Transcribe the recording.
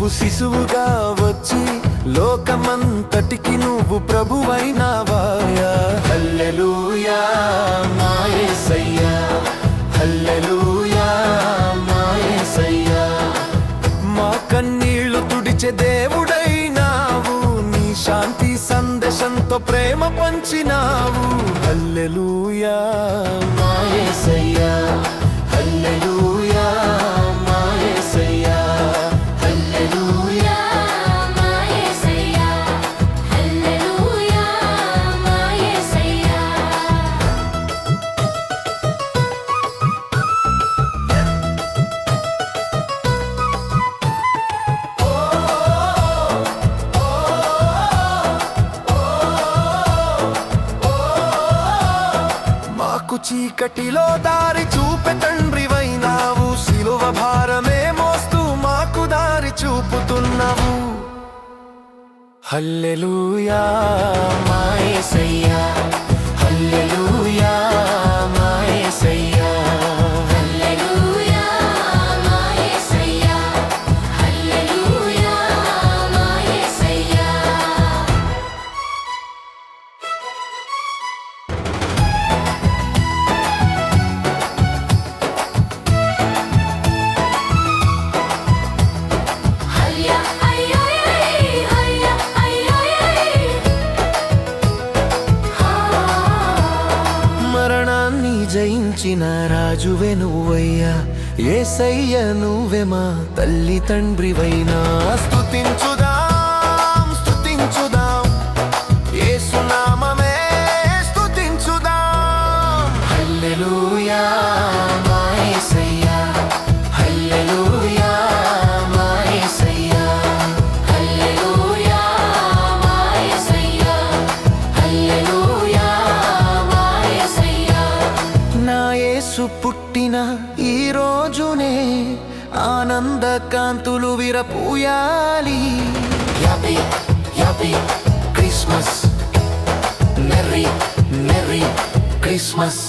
నువ్వు శిశువుగా వచ్చి లోకమంతటికి నువ్వు ప్రభువైనావాయా. హల్లెలూయా మా యేసయ్యా, హల్లెలూయా మా యేసయ్యా. మా కన్నీళ్లు తుడిచే దేవుడైనావు, నీ శాంతి సందేశంతో ప్రేమ పంచినావు. హల్లెలూయా మా యేసయ్యా, హల్లెలూయా మా యేసయ్యా, హల్లెలూయా మా యేసయ్యా, హల్లెలూయా మా యేసయ్యా. మాకు చీకటిలో దారి చూపె తండ్రివైనావు, సిలువ భారమే మోస్తూ మాకు దారి చూపుతున్నావు. హల్లెలూయా మా యేసయ్యా, హల్లెలూయా మా యేసయ్యా. హల్లెలూయా మా యేసయ్యా, హల్లెలూయా మా యేసయ్యా. హయ్యా అయ్యోయ్ హయ్యా అయ్యోయ్. మరణాన్ని జయించిన రాజువే నువ్వయ్యా, యేసయ్య నువ్వే మా తల్లి తండ్రివైనా. స్తుతించుదాం స్తుతించుదాం యేసు నామమే స్తుతించుదాం. హల్లెలూయా మా యేసయ్యా, హల్లెలూయా మా యేసయ్యా, హల్లెలూయా మా యేసయ్యా, హల్లెలూయా మా యేసయ్యా. నా యేసు పుట్టిన ఈ రోజునే ఆనంద కాంతులు విరపూయాలి. Happy happy Christmas, merry merry Christmas.